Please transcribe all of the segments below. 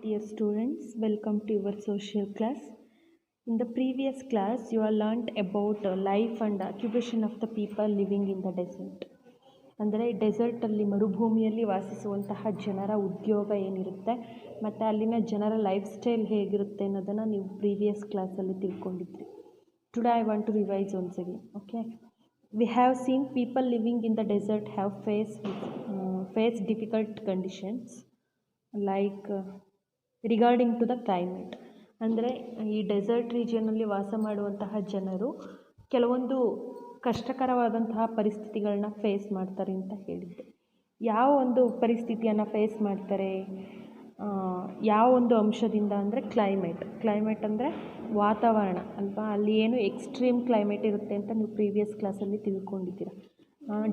dear students, welcome to your social class. In the previous class, you have learnt about life and occupation of the people living in the desert. ಅಂದರೆ ಡೆಸರ್ಟಲ್ಲಿ ಮರುಭೂಮಿಯಲ್ಲಿ ವಾಸಿಸುವಂತಹ ಜನರ ಉದ್ಯೋಗ ಏನಿರುತ್ತೆ ಮತ್ತು ಅಲ್ಲಿನ ಜನರ life style ಹೇಗಿರುತ್ತೆ ಅನ್ನೋದನ್ನು ನೀವು ಪ್ರೀವಿಯಸ್ ಕ್ಲಾಸಲ್ಲಿ ತಿಳ್ಕೊಂಡಿದ್ರಿ. Today I want to revise once again. Okay, we have seen people living in the desert have faced difficult conditions like regarding to the climate. ಅಂದರೆ ಈ ಡೆಸರ್ಟ್ ರೀಜಿಯನಲ್ಲಿ ವಾಸ ಮಾಡುವಂತಹ ಜನರು ಕೆಲವೊಂದು ಕಷ್ಟಕರವಾದಂತಹ ಪರಿಸ್ಥಿತಿಗಳನ್ನ ಫೇಸ್ ಮಾಡ್ತಾರೆ ಅಂತ ಹೇಳಿದ್ದೆ. ಯಾವ ಒಂದು ಪರಿಸ್ಥಿತಿಯನ್ನು ಫೇಸ್ ಮಾಡ್ತಾರೆ, ಯಾವ ಒಂದು ಅಂಶದಿಂದ ಅಂದರೆ ಕ್ಲೈಮೇಟ್ ಅಂದರೆ ವಾತಾವರಣ ಅಲ್ವಾ. ಅಲ್ಲಿ ಏನು ಎಕ್ಸ್ಟ್ರೀಮ್ ಕ್ಲೈಮೇಟ್ ಇರುತ್ತೆ ಅಂತ ನೀವು ಪ್ರೀವಿಯಸ್ ಕ್ಲಾಸಲ್ಲಿ ತಿಳ್ಕೊಂಡಿದ್ದೀರ.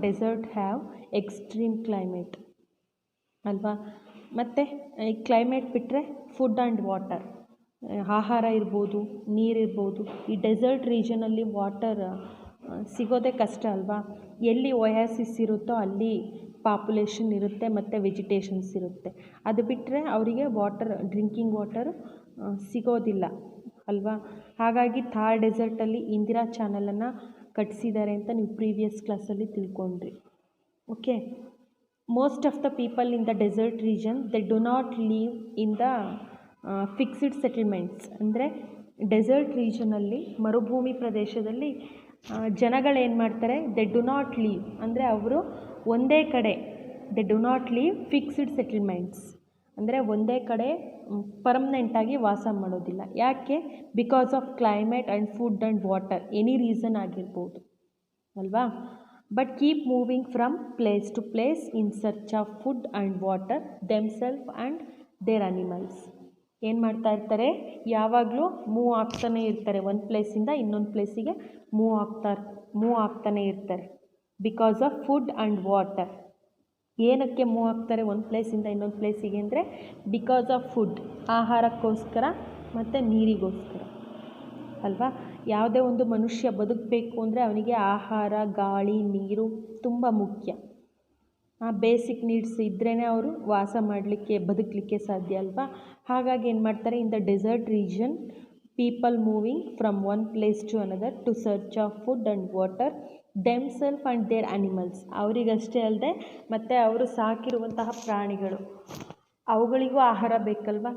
ಡೆಸರ್ಟ್ ಹ್ಯಾವ್ ಎಕ್ಸ್ಟ್ರೀಮ್ ಕ್ಲೈಮೇಟ್ ಅಲ್ವಾ. ಮತ್ತು ಈ ಕ್ಲೈಮೇಟ್ ಬಿಟ್ಟರೆ ಫುಡ್ ಆ್ಯಂಡ್ ವಾಟರ್, ಆಹಾರ ಇರ್ಬೋದು, ನೀರಿರ್ಬೋದು. ಈ ಡೆಸರ್ಟ್ ರೀಜನಲ್ಲಿ ವಾಟರ್ ಸಿಗೋದೇ ಕಷ್ಟ ಅಲ್ವಾ. ಎಲ್ಲಿ ಒಯಾಸಿಸ್ ಇರುತ್ತೋ ಅಲ್ಲಿ ಪಾಪ್ಯುಲೇಷನ್ ಇರುತ್ತೆ ಮತ್ತು ವೆಜಿಟೇಷನ್ಸ್ ಇರುತ್ತೆ. ಅದು ಬಿಟ್ಟರೆ ಅವರಿಗೆ ಡ್ರಿಂಕಿಂಗ್ ವಾಟರ್ ಸಿಗೋದಿಲ್ಲ ಅಲ್ವಾ. ಹಾಗಾಗಿ ಥಾರ್ ಡೆಸರ್ಟಲ್ಲಿ ಇಂದಿರಾ ಚಾನಲನ್ನು ಕಟ್ಟಿಸಿದ್ದಾರೆ ಅಂತ ನೀವು ಪ್ರೀವಿಯಸ್ ಕ್ಲಾಸಲ್ಲಿ ತಿಳ್ಕೊಂಡ್ರಿ. Okay, most of the people in the desert region they do not leave in the fixed settlements. ಅಂದರೆ ಡೆಸರ್ಟ್ ರೀಜನಲ್ಲಿ, ಮರುಭೂಮಿ ಪ್ರದೇಶದಲ್ಲಿ ಜನಗಳೇನು ಮಾಡ್ತಾರೆ, ದೆ ಡು ನಾಟ್ ಲೀವ್ ಅಂದರೆ ಅವರು ಒಂದೇ ಕಡೆ, they do not leave fixed settlements ಅಂದರೆ ಒಂದೇ ಕಡೆ ಪರ್ಮನೆಂಟಾಗಿ ವಾಸ ಮಾಡೋದಿಲ್ಲ. ಯಾಕೆ? Because of climate and food and water, any reason ಆಗಿರ್ಬೋದು ಅಲ್ವಾ. But keep moving from place to place in search of food and water themself and their animals. ಏನು ಮಾಡ್ತಾ ಇರ್ತಾರೆ, ಯಾವಾಗಲೂ ಮೂವ್ ಆಗ್ತಾನೆ ಇರ್ತಾರೆ, ಒಂದು ಪ್ಲೇಸಿಂದ ಇನ್ನೊಂದು ಪ್ಲೇಸಿಗೆ ಮೂವ್ ಆಗ್ತಾನೆ ಇರ್ತಾರೆ. Because of food and water. ಏನಕ್ಕೆ ಮೂವ್ ಆಗ್ತಾರೆ ಒಂದು ಪ್ಲೇಸಿಂದ ಇನ್ನೊಂದು ಪ್ಲೇಸಿಗೆ ಅಂದರೆ ಬಿಕಾಸ್ ಆಫ್ ಫುಡ್, ಆಹಾರಕ್ಕೋಸ್ಕರ ಮತ್ತು ನೀರಿಗೋಸ್ಕರ ಅಲ್ವಾ. ಯಾವುದೇ ಒಂದು ಮನುಷ್ಯ ಬದುಕಬೇಕು ಅಂದರೆ ಅವನಿಗೆ ಆಹಾರ, ಗಾಳಿ, ನೀರು ತುಂಬ ಮುಖ್ಯ. ಬೇಸಿಕ್ ನೀಡ್ಸ್ ಇದ್ರೇ ಅವರು ವಾಸ ಮಾಡಲಿಕ್ಕೆ, ಬದುಕಲಿಕ್ಕೆ ಸಾಧ್ಯ ಅಲ್ವಾ. ಹಾಗಾಗಿ ಏನು ಮಾಡ್ತಾರೆ, in the desert region people moving from one place to another to search of food and water themself and their animals. ಅವರಿಗಷ್ಟೇ ಅಲ್ಲದೆ ಮತ್ತು ಅವರು ಸಾಕಿರುವಂತಹ ಪ್ರಾಣಿಗಳು, ಅವುಗಳಿಗೂ ಆಹಾರ ಬೇಕಲ್ವ.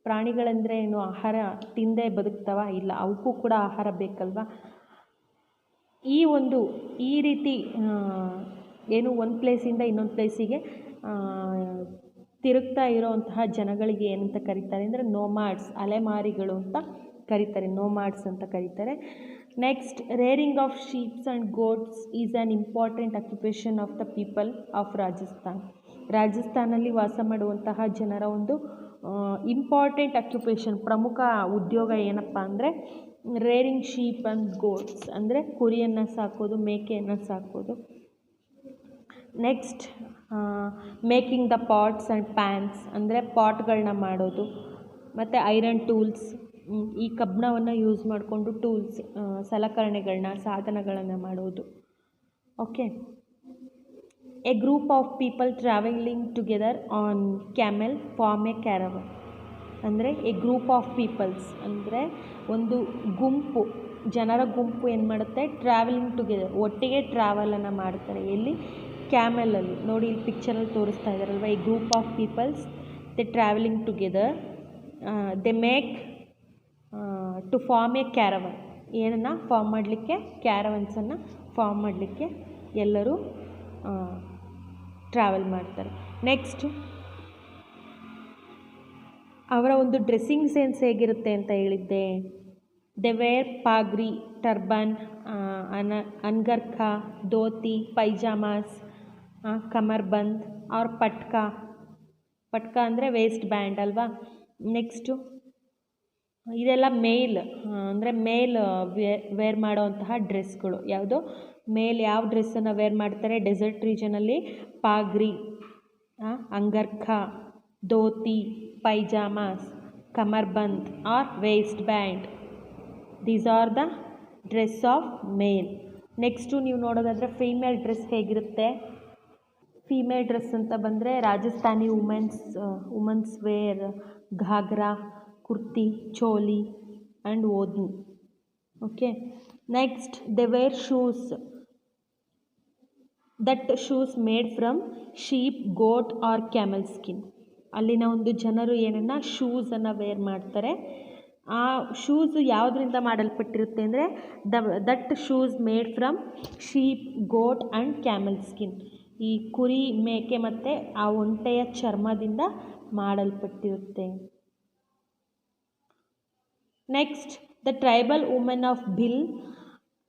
ಪ್ರಾಣಿಗಳಂದರೆ ಏನು, ಆಹಾರ ತಿಂದೇ ಬದುಕ್ತವ? ಇಲ್ಲ, ಅವಕ್ಕೂ ಕೂಡ ಆಹಾರ ಬೇಕಲ್ವ. ಈ ರೀತಿ ಏನು ಒಂದು ಪ್ಲೇಸಿಂದ ಇನ್ನೊಂದು ಪ್ಲೇಸಿಗೆ ತಿರುಗ್ತಾ ಇರೋವಂತಹ ಜನಗಳಿಗೆ ಏನಂತ ಕರೀತಾರೆ ಅಂದರೆ ನೋಮ್ಯಾಡ್ಸ್, ಅಲೆಮಾರಿಗಳು ಅಂತ ಕರೀತಾರೆ, ನೋಮ್ಯಾಡ್ಸ್ ಅಂತ ಕರೀತಾರೆ. Next, rearing of sheeps and goats is an important occupation of the people of Rajasthan. ರಾಜಸ್ಥಾನಲ್ಲಿ ವಾಸ ಮಾಡುವಂತಹ ಜನರ ಒಂದು ಇಂಪಾರ್ಟೆಂಟ್ ಅಕ್ಯುಪೇಷನ್, ಪ್ರಮುಖ ಉದ್ಯೋಗ ಏನಪ್ಪ ಅಂದರೆ ರೇರಿಂಗ್ ಶೀಪ್ ಆ್ಯಂಡ್ ಗೋಟ್ಸ್ ಅಂದರೆ ಕುರಿಯನ್ನು ಸಾಕೋದು, ಮೇಕೆಯನ್ನು ಸಾಕೋದು. Next, making the pots and pans ಅಂದರೆ ಪಾಟ್ಗಳನ್ನ ಮಾಡೋದು. ಮತ್ತು ಐರನ್ ಟೂಲ್ಸ್, ಈ ಕಬ್ಬಿಣವನ್ನು ಯೂಸ್ ಮಾಡಿಕೊಂಡು ಟೂಲ್ಸ್, ಸಲಕರಣೆಗಳನ್ನ, ಸಾಧನಗಳನ್ನು ಮಾಡೋದು. Okay, a group of people travelling together on camel form a caravan. ಅಂದರೆ ಎ ಗ್ರೂಪ್ ಆಫ್ ಪೀಪಲ್ಸ್ ಅಂದರೆ ಒಂದು ಗುಂಪು, ಜನರ ಗುಂಪು ಏನು ಮಾಡುತ್ತೆ, ಟ್ರಾವೆಲಿಂಗ್ ಟುಗೆದರ್, ಒಟ್ಟಿಗೆ ಟ್ರಾವೆಲನ್ನು ಮಾಡ್ತಾರೆ. ಎಲ್ಲಿ? ಕ್ಯಾಮೆಲಲ್ಲಿ. ನೋಡಿ, ಇಲ್ಲಿ ಪಿಕ್ಚರಲ್ಲಿ ತೋರಿಸ್ತಾ ಇದ್ದಾರಲ್ವ, a group of peoples they travelling together they make to form a caravan. ಏನನ್ನು ಫಾರ್ಮ್ ಮಾಡಲಿಕ್ಕೆ? ಕ್ಯಾರವನ್ಸನ್ನು ಫಾರ್ಮ್ ಮಾಡಲಿಕ್ಕೆ ಎಲ್ಲರೂ ಟ್ರಾವೆಲ್ ಮಾಡ್ತಾರೆ. ನೆಕ್ಸ್ಟ್, ಅವರ ಒಂದು ಡ್ರೆಸ್ಸಿಂಗ್ ಸೆನ್ಸ್ ಹೇಗಿರುತ್ತೆ ಅಂತ ಹೇಳಿದ್ದೆ. They wear pagri, turban, angarkha, dhoti, pyjamas, kamarband or patka ಅಂದರೆ ವೇಸ್ಟ್ ಬ್ಯಾಂಡ್ ಅಲ್ವಾ. ನೆಕ್ಸ್ಟು, ಇದೆಲ್ಲ ಮೇಲ್ ಅಂದರೆ ವೇರ್ ಮಾಡೋವಂತಹ ಡ್ರೆಸ್ಗಳು. ಯಾವುದು ಮೇಲ್ ಯಾವ ಡ್ರೆಸ್ಸನ್ನು ವೇರ್ ಮಾಡ್ತಾರೆ ಡೆಸರ್ಟ್ ರೀಜನಲ್ಲಿ? Pagri, angarkha, dhoti, pyjamas, kamarband or waist band. These are the dress of male. Next ನೀವು ನೋಡೋದಾದರೆ ಫೀಮೇಲ್ ಡ್ರೆಸ್ ಹೇಗಿರುತ್ತೆ. ಫೀಮೇಲ್ ಡ್ರೆಸ್ ಅಂತ ಬಂದರೆ Rajasthani womens wear ghagra, kurti, choli and odni. Okay, next they wear shoes, that shoes made from sheep, goat or camel skin. ಅಲ್ಲಿನ ಒಂದು ಜನರು ಏನನ್ನ ಶೂಸನ್ನು wear ಮಾಡ್ತಾರೆ. ಆ ಶೂಸ್ ಯಾವುದರಿಂದ ಮಾಡಲ್ಪಟ್ಟಿರುತ್ತೆ ಅಂದರೆ that shoes made from sheep, goat and camel skin. ಈ ಕುರಿ, ಮೇಕೆ ಮತ್ತು ಆ ಒಂಟೆಯ ಚರ್ಮದಿಂದ ಮಾಡಲ್ಪಟ್ಟಿರುತ್ತೆ. Next, the tribal women of Bhil,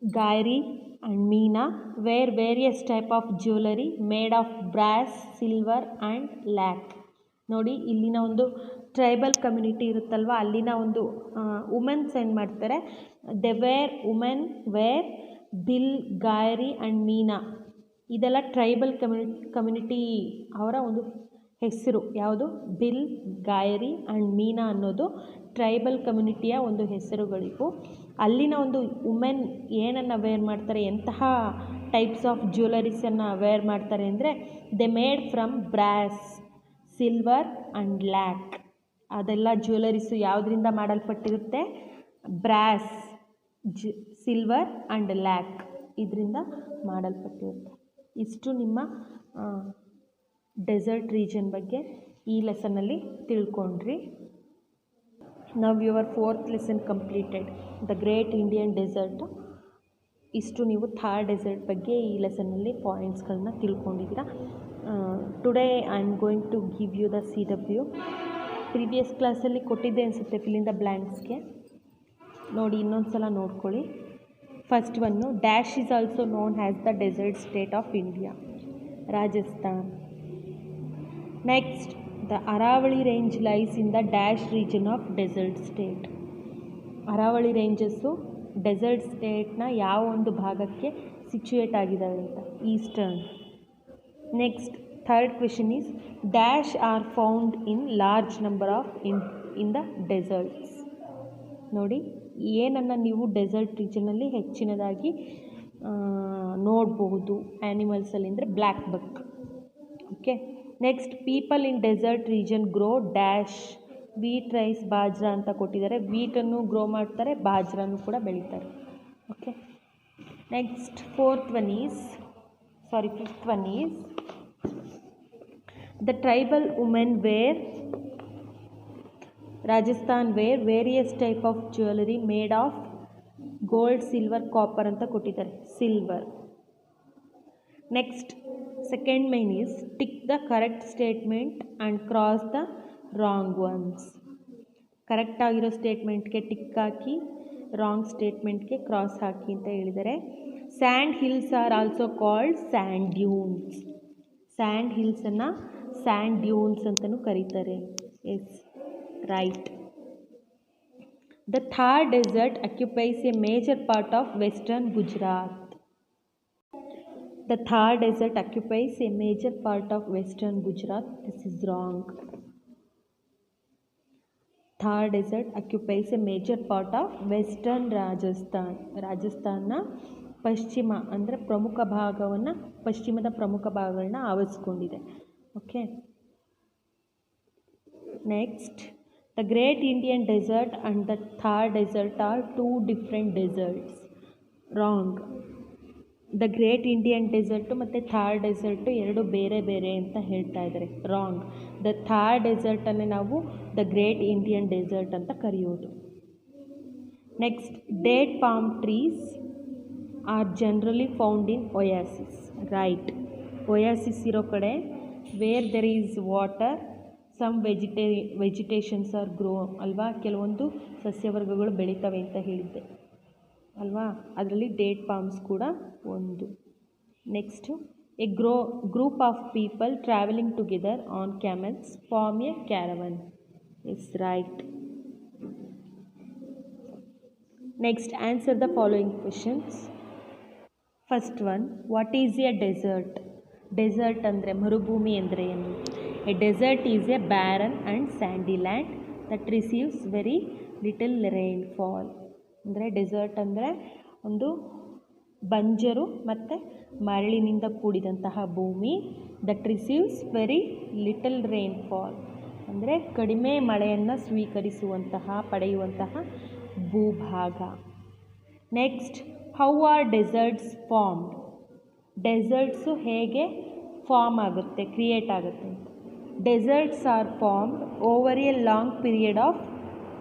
Gayari and Meena wear various type of jewellery made of brass, silver and lac. ನೋಡಿ, ಇಲ್ಲಿನ ಒಂದು ಟ್ರೈಬಲ್ ಕಮ್ಯುನಿಟಿ ಇರುತ್ತಲ್ವ, ಅಲ್ಲಿನ ಒಂದು ವುಮೆನ್ಸ್ ಏನು ಮಾಡ್ತಾರೆ, women wear Bhil, Gayari and ಮೀನಾ. ಇದೆಲ್ಲ ಟ್ರೈಬಲ್ ಕಮ್ಯುನಿಟಿ ಅವರ ಒಂದು ಹೆಸರು. ಯಾವುದು? ಭಿಲ್, ಗಾಯರಿ ಆ್ಯಂಡ್ ಮೀನಾ ಅನ್ನೋದು ಟ್ರೈಬಲ್ ಕಮ್ಯುನಿಟಿಯ ಒಂದು ಹೆಸರುಗಳಿವು. ಅಲ್ಲಿನ ಒಂದು ವುಮೆನ್ ಏನನ್ನು ವೇರ್ ಮಾಡ್ತಾರೆ, ಎಂತಹ ಟೈಪ್ಸ್ ಆಫ್ ಜ್ಯುವೆಲರೀಸನ್ನು ವೇರ್ ಮಾಡ್ತಾರೆ ಅಂದರೆ they made from brass, silver and lac. ಅದೆಲ್ಲ ಜ್ಯುವೆಲರೀಸು ಯಾವುದರಿಂದ ಮಾಡಲ್ಪಟ್ಟಿರುತ್ತೆ? ಬ್ರಾಸ್, ಸಿಲ್ವರ್ ಆ್ಯಂಡ್ ಲ್ಯಾಕ್, ಇದರಿಂದ ಮಾಡಲ್ಪಟ್ಟಿರುತ್ತೆ. ಇಷ್ಟು ನಿಮ್ಮ ಡೆಸರ್ಟ್ ರೀಜನ್ ಬಗ್ಗೆ ಈ ಲೆಸನ್ನಲ್ಲಿ ತಿಳ್ಕೊಂಡ್ರಿ. Now your 4th lesson completed, the great Indian desert. ಇಷ್ಟು ನೀವು ಥಾರ್ ಡೆಸರ್ಟ್ ಬಗ್ಗೆ ಈ ಲೆಸನ್ನಲ್ಲಿ ಪಾಯಿಂಟ್ಸ್ಗಳನ್ನ ತಿಳ್ಕೊಂಡಿದ್ದೀರಾ. Today I am going to give you the CW. Previous ಕ್ಲಾಸಲ್ಲಿ ಕೊಟ್ಟಿದ್ದೆ ಅನಿಸುತ್ತೆ ಫಿಲ್ ಇನ್ ದ ಬ್ಲ್ಯಾಂಕ್ಸ್ಗೆ. ನೋಡಿ, ಇನ್ನೊಂದು ಸಲ ನೋಡ್ಕೊಳ್ಳಿ. First one, dash is also known as the desert state of India, Rajasthan. Next, the Aravalli range lies in the dash region of desert state. ಅರಾವಳಿ ರೇಂಜಸ್ಸು desert ಸ್ಟೇಟ್ನ ಯಾವ ಒಂದು ಭಾಗಕ್ಕೆ ಸಿಚುಯೇಟ್ ಆಗಿದ್ದಾವೆ ಅಂತ? Eastern. Next, third question is, dash are found in large number of in the deserts. ನೋಡಿ, ಏನನ್ನು ನೀವು ಡೆಸರ್ಟ್ ರೀಜನಲ್ಲಿ ಹೆಚ್ಚಿನದಾಗಿ ನೋಡಬಹುದು ಆ್ಯನಿಮಲ್ಸಲ್ಲಿ ಅಂದರೆ black buck. Okay. Next, people in dessert region grow dash, wheat, rice, bajra ಅಂತ ಕೊಟ್ಟಿದ್ದಾರೆ. ವೀಟನ್ನು ಗ್ರೋ ಮಾಡ್ತಾರೆ, ಬಾಜ್ರಾನು ಕೂಡ ಬೆಳೀತಾರೆ. Okay. Next, fifth one is the tribal women wear, Rajasthan wear various type of jewellery made of gold, silver, copper ಅಂತ ಕೊಟ್ಟಿದ್ದಾರೆ. Silver. Next, second main is tick the correct statement and cross the wrong ones. ಕರೆಕ್ಟಾಗಿರೋ ಸ್ಟೇಟ್ಮೆಂಟ್ಗೆ tick ಹಾಕಿ, wrong ಸ್ಟೇಟ್ಮೆಂಟ್ಗೆ cross ಹಾಕಿ ಅಂತ ಹೇಳಿದ್ದಾರೆ. Sand hills are also called sand dunes. Sand ಹಿಲ್ಸನ್ನು ಸ್ಯಾಂಡ್ ಡ್ಯೂನ್ಸ್ ಅಂತಲೂ ಕರೀತಾರೆ. Yes, right. The Thar desert occupies a major part of western Gujarat. The Thar desert occupies a major part of western Gujarat. This is wrong. Thar desert occupies a major part of western Rajasthan. Rajasthan ಪಶ್ಚಿಮ ಅಂದರೆ ಪ್ರಮುಖ ಭಾಗವನ್ನು, ಪಶ್ಚಿಮದ ಪ್ರಮುಖ ಭಾಗಗಳನ್ನ ಆವರಿಸ್ಕೊಂಡಿದೆ. Okay. Next, the great Indian desert and the Thar desert are 2 different deserts. Wrong. The great Indian desert ಮತ್ತು Thar desert ಎರಡು ಬೇರೆ ಬೇರೆ ಅಂತ ಹೇಳ್ತಾ ಇದ್ದಾರೆ. ರಾಂಗ್. ದ ಥಾರ್ ಡೆಸರ್ಟನ್ನೇ ನಾವು ದ ಗ್ರೇಟ್ ಇಂಡಿಯನ್ ಡೆಸರ್ಟ್ ಅಂತ ಕರೆಯೋದು. Next, date palm trees are generally found in oasis. Right. Oasis ಇರೋ ಕಡೆ where there is water some vegetations are grow ಅಲ್ವಾ, ಕೆಲವೊಂದು ಸಸ್ಯವರ್ಗಗಳು ಬೆಳೀತವೆ ಅಂತ ಹೇಳಿದ್ದೆ ಅಲ್ವಾ, ಅದರಲ್ಲಿ ಡೇಟ್ ಪಾಮ್ಸ್ ಕೂಡ ಒಂದು. Next, a group of people travelling together on camels form a caravan. Is right. Next, answer the following questions. First one, what is a desert? Desert ಅಂದರೆ ಮರುಭೂಮಿ ಅಂದರೆ ಏನು? A desert is a barren and sandy land that receives very little rainfall. ಅಂದರೆ desert ಅಂದರೆ ಒಂದು ಬಂಜರು ಮತ್ತು ಮರಳಿನಿಂದ ಕೂಡಿದಂತಹ ಭೂಮಿ. That receives very little rainfall. ಅಂದರೆ ಕಡಿಮೆ ಮಳೆಯನ್ನು ಸ್ವೀಕರಿಸುವಂತಹ ಪಡೆಯುವಂತಹ ಭೂಭಾಗ. Next, how R deserts formed? Deserts ಹೇಗೆ ಫಾರ್ಮ್ ಆಗುತ್ತೆ, ಕ್ರಿಯೇಟ್ ಆಗುತ್ತೆ ಅಂತ. Deserts are formed over a long period of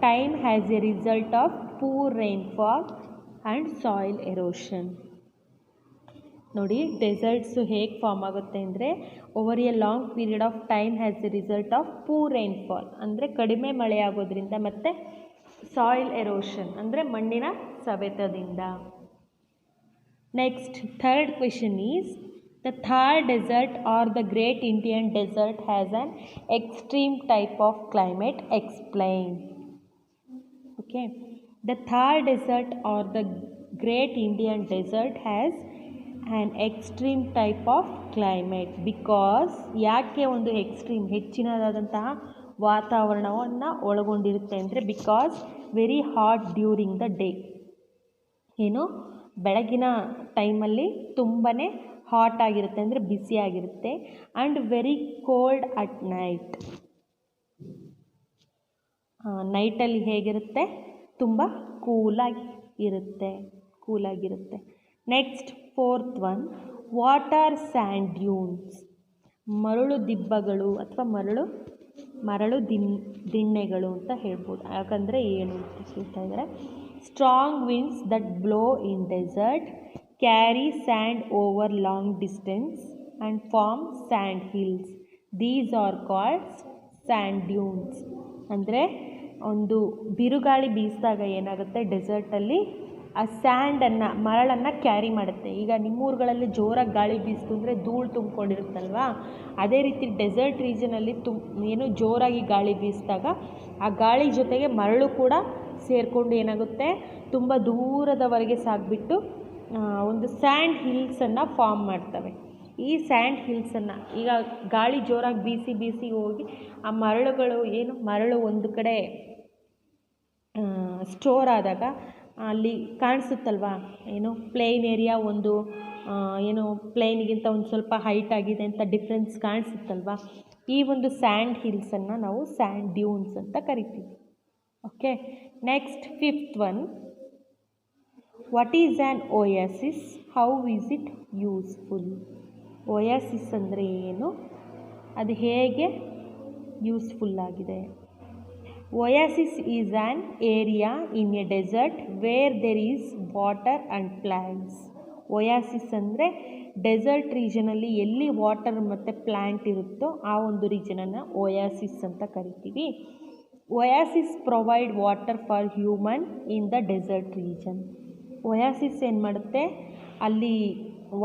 time as a result of poor rainfall and soil erosion. ನೋಡಿ, ಡೆಸರ್ಟ್ಸು ಹೇಗೆ ಫಾರ್ಮ್ ಆಗುತ್ತೆ ಅಂದರೆ over a long period of time as a result of poor rainfall, ಅಂದರೆ ಕಡಿಮೆ ಮಳೆ ಆಗೋದ್ರಿಂದ, ಮತ್ತು soil erosion ಅಂದರೆ ಮಣ್ಣಿನ ಸವೆತದಿಂದ. Next, third question is, the Thar desert or the great Indian desert has an extreme type of climate, explain. Okay, the Thar desert or the great Indian desert has an extreme type of climate. Because, ಯಾಕೆ ಒಂದು extreme ಹೆಚ್ಚಿನದಾದಂತಹ ವಾತಾವರಣವನ್ನು ಒಳಗೊಂಡಿರುತ್ತೆ ಅಂದರೆ, because very hot during the day. ಏನು, ಬೆಳಗಿನ ಟೈಮಲ್ಲಿ ತುಂಬಾ ಹಾಟ್ ಆಗಿರುತ್ತೆ, ಅಂದರೆ ಬಿಸಿಯಾಗಿರುತ್ತೆ. And very cold at night. ನೈಟಲ್ಲಿ ಹೇಗಿರುತ್ತೆ, ತುಂಬ ಕೂಲಾಗಿರುತ್ತೆ. Next, fourth one, what are sand dunes? ಮರಳು ದಿಬ್ಬಗಳು ಅಥವಾ ಮರಳು ದಿಣ್ಣೆಗಳು ಅಂತ ಹೇಳ್ಬೋದು. ಯಾಕಂದರೆ ಏನು ಅಂತ ಹೇಳ್ತಾ ಇದ್ದಾರೆ, strong winds that blow in desert carry sand over long distance and form sand hills. These are called sand dunes. ಅಂದರೆ ಒಂದು ಬಿರುಗಾಳಿ ಬೀಸಿದಾಗ ಏನಾಗುತ್ತೆ, ಡೆಸರ್ಟಲ್ಲಿ ಆ ಸ್ಯಾಂಡನ್ನು, ಮರಳನ್ನು ಕ್ಯಾರಿ ಮಾಡುತ್ತೆ. ಈಗ ನಿಮ್ಮೂರುಗಳಲ್ಲಿ ಜೋರಾಗಿ ಗಾಳಿ ಬೀಸ್ತು ಅಂದರೆ ಧೂಳು ತುಂಬಿಕೊಂಡಿರುತ್ತಲ್ವ, ಅದೇ ರೀತಿ ಡೆಸರ್ಟ್ ರೀಜನಲ್ಲಿ ಏನು ಜೋರಾಗಿ ಗಾಳಿ ಬೀಸಿದಾಗ ಆ ಗಾಳಿ ಜೊತೆಗೆ ಮರಳು ಕೂಡ ಸೇರಿಕೊಂಡು ಏನಾಗುತ್ತೆ, ತುಂಬ ದೂರದವರೆಗೆ ಸಾಗಿಬಿಟ್ಟು ಒಂದು ಸ್ಯಾಂಡ್ ಹಿಲ್ಸನ್ನು ಫಾರ್ಮ್ ಮಾಡ್ತವೆ. ಈ ಸ್ಯಾಂಡ್ ಹಿಲ್ಸನ್ನು ಈಗ ಗಾಳಿ ಜೋರಾಗಿ ಬೀಸಿ ಹೋಗಿ ಆ ಮರಳು ಒಂದು ಕಡೆ ಸ್ಟೋರ್ ಆದಾಗ ಅಲ್ಲಿ ಕಾಣಿಸುತ್ತಲ್ವ, ಪ್ಲೇನ್ ಏರಿಯಾ ಒಂದು ಪ್ಲೇನಿಗಿಂತ ಒಂದು ಸ್ವಲ್ಪ ಹೈಟ್ ಆಗಿದೆ ಅಂತ ಡಿಫ್ರೆನ್ಸ್ ಕಾಣಿಸುತ್ತಲ್ವ. ಈ ಒಂದು ಸ್ಯಾಂಡ್ ಹಿಲ್ಸನ್ನು ನಾವು ಸ್ಯಾಂಡ್ ಡ್ಯೂನ್ಸ್ ಅಂತ ಕರಿತೀವಿ. Okay, next, fifth one, what is an Oasis? How is it useful? Oasis ಅಂದರೆ ಏನು, ಅದು ಹೇಗೆ ಯೂಸ್ಫುಲ್ ಆಗಿದೆ? Oasis is an area in a desert where there is water and plants. Oasis ಅಂದರೆ desert ರೀಜನಲ್ಲಿ ಎಲ್ಲಿ water ಮತ್ತು ಪ್ಲ್ಯಾಂಟ್ ಇರುತ್ತೋ ಆ ಒಂದು ರೀಜನನ್ನು ಓಯಾಸಿಸ್ ಅಂತ ಕರಿತೀವಿ. Oasis provide water for human in the desert region. Oasis ಏನು ಮಾಡುತ್ತೆ, ಅಲ್ಲಿ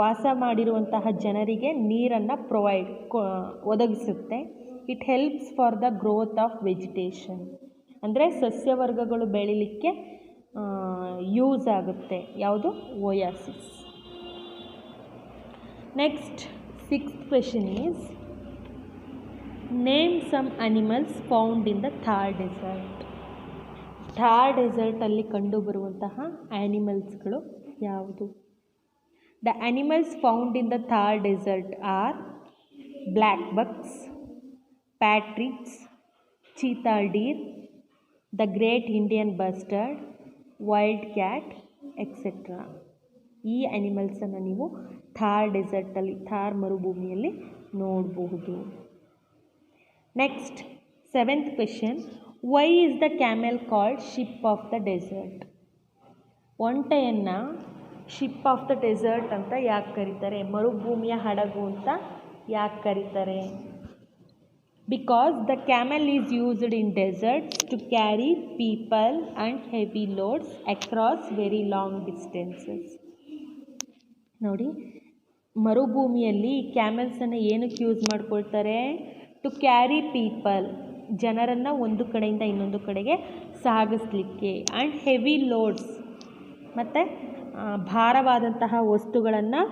ವಾಸ ಮಾಡಿರುವಂತಹ ಜನರಿಗೆ ನೀರನ್ನು ಒದಗಿಸುತ್ತೆ. It helps for the growth of vegetation, ಅಂದರೆ ಸಸ್ಯವರ್ಗಗಳು ಬೆಳೀಲಿಕ್ಕೆ ಯೂಸ್ ಆಗುತ್ತೆ. ಯಾವುದು? Oasis. Next, sixth question is, name some animals found in the Thar desert. Thar ಡೆಸರ್ಟಲ್ಲಿ ಕಂಡುಬರುವಂತಹ ಆ್ಯನಿಮಲ್ಸ್ಗಳು ಯಾವುದು? The animals found in the Thar desert are black bucks, partridges, cheetah deer, the great Indian bustard, wild cat, etcetera. ಈ ಅನಿಮಲ್ಸನ್ನು ನೀವು ಥಾರ್ ಡೆಸರ್ಟಲ್ಲಿ, ಥಾರ್ ಮರುಭೂಮಿಯಲ್ಲಿ ನೋಡಬಹುದು. Next, seventh question, why is the camel called ship of the desert? ಒಂಟೆಯನ್ನು ship of the desert ಅಂತ ಯಾಕೆ ಕರೀತಾರೆ? ಮರುಭೂಮಿಯ ಹಡಗು ಅಂತ ಯಾಕೆ ಕರೀತಾರೆ? Because the camel is used in deserts to carry people and heavy loads across very long distances. ನೋಡಿ, ಮರುಭೂಮಿಯಲ್ಲಿ ಕ್ಯಾಮೆಲ್ಸನ್ನು ಏನಕ್ಕೆ ಯೂಸ್ ಮಾಡ್ಕೊಳ್ತಾರೆ? ಟು ಕ್ಯಾರಿ ಪೀಪಲ್, ಜನರನ್ನು ಒಂದು ಕಡೆಯಿಂದ ಇನ್ನೊಂದು ಕಡೆಗೆ ಸಾಗಿಸ್ಲಿಕ್ಕೆ, ಆ್ಯಂಡ್ ಹೆವಿ ಲೋಡ್ಸ್, ಮತ್ತು ಭಾರವಾದಂತಹ ವಸ್ತುಗಳನ್ನು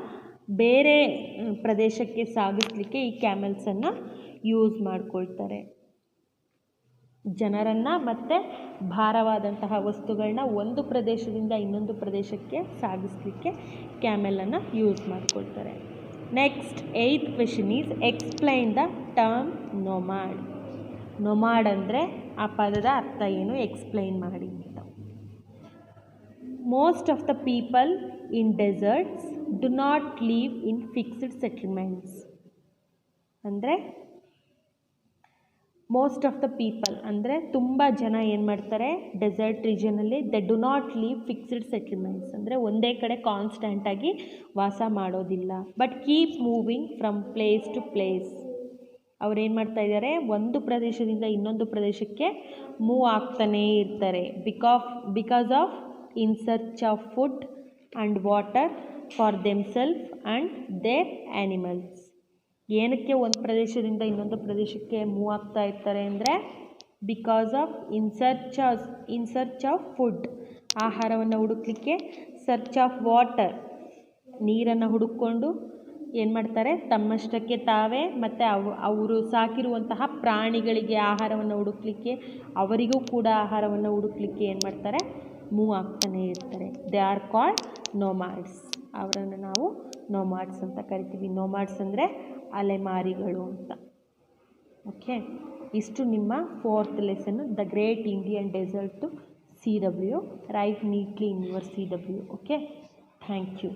ಬೇರೆ ಪ್ರದೇಶಕ್ಕೆ ಸಾಗಿಸ್ಲಿಕ್ಕೆ ಈ ಕ್ಯಾಮೆಲ್ಸನ್ನು ಯೂಸ್ ಮಾಡ್ಕೊಳ್ತಾರೆ. ಜನರನ್ನು ಮತ್ತು ಭಾರವಾದಂತಹ ವಸ್ತುಗಳನ್ನ ಒಂದು ಪ್ರದೇಶದಿಂದ ಇನ್ನೊಂದು ಪ್ರದೇಶಕ್ಕೆ ಸಾಗಿಸಲಿಕ್ಕೆ ಕ್ಯಾಮೆಲನ್ನು ಯೂಸ್ ಮಾಡ್ಕೊಳ್ತಾರೆ. Next, eighth question is, explain the term nomad. Nomad ಅಂದರೆ ಆ ಪದದ ಅರ್ಥ ಏನು ಎಕ್ಸ್ಪ್ಲೈನ್ ಮಾಡಿ ಅಂತ. Most of the people in deserts do not leave in fixed settlements. ಅಂದರೆ ಮೋಸ್ಟ್ ಆಫ್ ದ ಪೀಪಲ್ ಅಂದರೆ ತುಂಬ ಜನ ಏನು ಮಾಡ್ತಾರೆ ಡೆಸರ್ಟ್ ರೀಜನಲ್ಲಿ, they do not leave fixed settlements ಅಂದರೆ ಒಂದೇ ಕಡೆ ಕಾನ್ಸ್ಟೆಂಟಾಗಿ ವಾಸ ಮಾಡೋದಿಲ್ಲ. But keep moving from place to place. ಅವ್ರೇನು ಮಾಡ್ತಾ ಇದ್ದಾರೆ, ಒಂದು ಪ್ರದೇಶದಿಂದ ಇನ್ನೊಂದು ಪ್ರದೇಶಕ್ಕೆ ಮೂವ್ ಆಗ್ತಾನೇ ಇರ್ತಾರೆ. Because of in search of food and water for themselves and their animals. ಏನಕ್ಕೆ ಒಂದು ಪ್ರದೇಶದಿಂದ ಇನ್ನೊಂದು ಪ್ರದೇಶಕ್ಕೆ ಮೂವ್ ಆಗ್ತಾ ಇರ್ತಾರೆ ಅಂದರೆ because of in search of food, ಆಹಾರವನ್ನು ಹುಡುಕಲಿಕ್ಕೆ, ಸರ್ಚ್ ಆಫ್ ವಾಟರ್, ನೀರನ್ನು ಹುಡುಕೊಂಡು ಏನು ಮಾಡ್ತಾರೆ, ತಮ್ಮಷ್ಟಕ್ಕೆ ತಾವೇ ಮತ್ತು ಅವರು ಸಾಕಿರುವಂತಹ ಪ್ರಾಣಿಗಳಿಗೆ ಆಹಾರವನ್ನು ಹುಡುಕಲಿಕ್ಕೆ, ಅವರಿಗೂ ಕೂಡ ಆಹಾರವನ್ನು ಹುಡುಕಲಿಕ್ಕೆ ಏನು ಮಾಡ್ತಾರೆ, ಮೂವ್ ಆಗ್ತಾನೆ ಇರ್ತಾರೆ. They are called nomads. ಅವರನ್ನು ನಾವು ನೋಮ್ಯಾಡ್ಸ್ ಅಂತ ಕರಿತೀವಿ. ನೋಮ್ಯಾಡ್ಸ್ ಅಂದರೆ ಅಲೆಮಾರಿಗಳು ಅಂತ. ಓಕೆ, ಇಷ್ಟು ನಿಮ್ಮ 4th ಲೆಸನ್ನು, the great Indian desert CW. Write neatly in your CW. Okay, thank you.